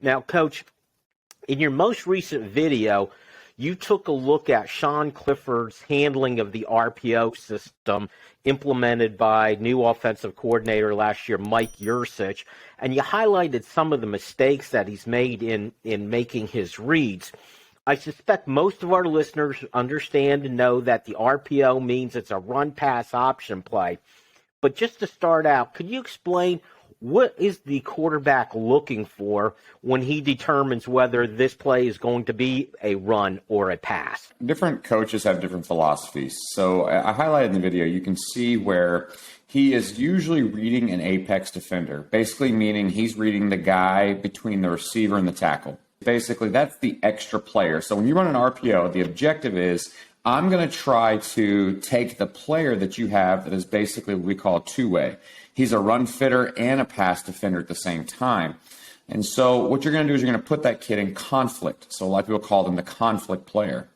Now, Coach, in your most recent video, you took a look at Sean Clifford's handling of the RPO system implemented by new offensive coordinator last year, Mike Yurcich, and you highlighted some of the mistakes that he's made in making his reads. I suspect most of our listeners understand and know that the RPO means it's a run-pass option play. But just to start out, could you explain what is the quarterback looking for when he determines whether this play is going to be a run or a pass? Different coaches have different philosophies. So I highlighted in the video, you can see where he is usually reading an apex defender, basically meaning he's reading the guy between the receiver and the tackle. Basically, that's the extra player. So when you run an RPO, the objective is I'm going to try to take the player that you have that is basically what we call a two-way. He's a run fitter and a pass defender at the same time. And so what you're going to do is you're going to put that kid in conflict. So a lot of people call them the conflict player.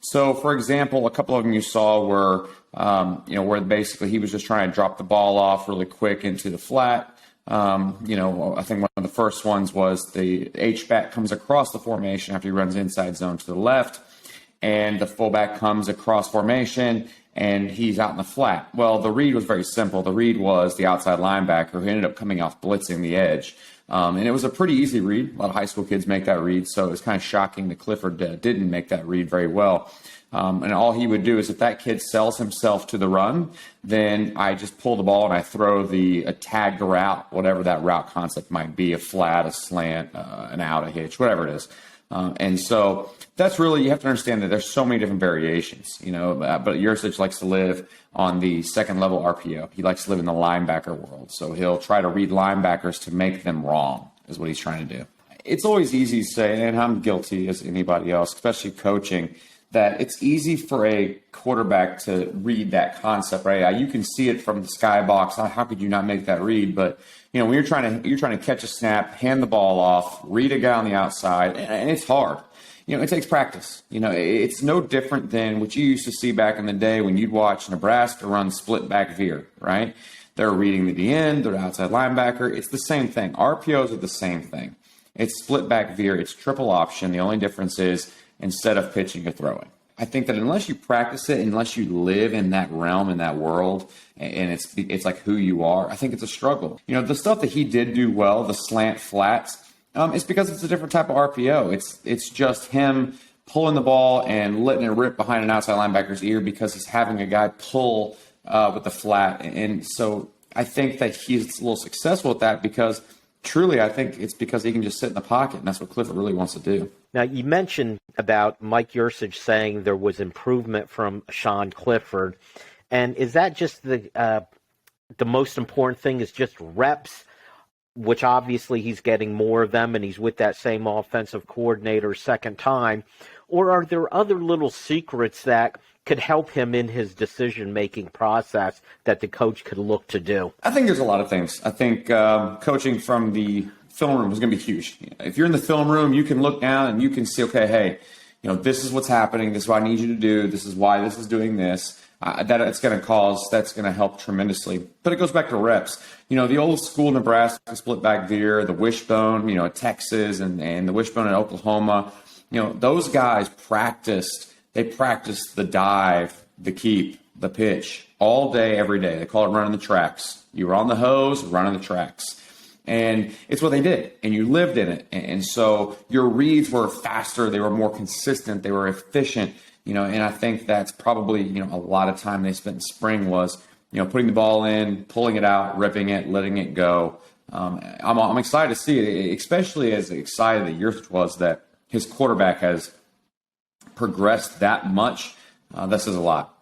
So, for example, a couple of them you saw were, where basically he was just trying to drop the ball off really quick into the flat. I think one of the first ones was the H-back comes across the formation after he runs inside zone to the left. And the fullback comes across formation, and he's out in the flat. Well, the read was very simple. The read was the outside linebacker who ended up coming off blitzing the edge. And it was a pretty easy read. A lot of high school kids make that read, so it was kind of shocking that Clifford didn't make that read very well. And all he would do is if that kid sells himself to the run, then I just pull the ball and I throw a tagged route, whatever that route concept might be, a flat, a slant, an out, a hitch, whatever it is. And so that's really, you have to understand that there's so many different variations, but Yurcich likes to live on the second level RPO. He likes to live in the linebacker world. So he'll try to read linebackers to make them wrong is what he's trying to do. It's always easy to say, and I'm guilty as anybody else, especially coaching, that it's easy for a quarterback to read that concept, right? You can see it from the skybox. How could you not make that read? But when you're trying to catch a snap, hand the ball off, read a guy on the outside, and it's hard. It takes practice. It's no different than what you used to see back in the day when you'd watch Nebraska run split back veer, right? They're reading the end, they're outside linebacker. It's the same thing. RPOs are the same thing. It's split back veer. It's triple option. The only difference is instead of pitching, you're throwing. I think that unless you practice it, unless you live in that realm, in that world, and it's like who you are, I think it's a struggle. The stuff that he did do well, the slant flats, it's because it's a different type of RPO. It's just him pulling the ball and letting it rip behind an outside linebacker's ear because he's having a guy pull with the flat. And so I think that he's a little successful at that because truly, I think it's because he can just sit in the pocket, and that's what Clifford really wants to do. Now, you mentioned about Mike Yurcich saying there was improvement from Sean Clifford, and is that just the most important thing is just reps, which obviously he's getting more of them, and he's with that same offensive coordinator second time, or are there other little secrets that could help him in his decision-making process that the coach could look to do? I think there's a lot of things. I think coaching from the film room is going to be huge. If you're in the film room, you can look down and you can see, okay, hey, this is what's happening. This is what I need you to do. This is why this is doing this. That's going to help tremendously. But it goes back to reps. The old school Nebraska split back veer, the wishbone, Texas and the wishbone in Oklahoma. Those guys practiced. They practiced the dive, the keep, the pitch all day, every day. They call it running the tracks. You were on the hose, running the tracks. And it's what they did, and you lived in it. And so your reads were faster. They were more consistent. They were efficient. And I think that's probably, a lot of time they spent in spring was, putting the ball in, pulling it out, ripping it, letting it go. I'm excited to see it, especially as excited that Yurcich was that his quarterback has progressed that much. That says a lot.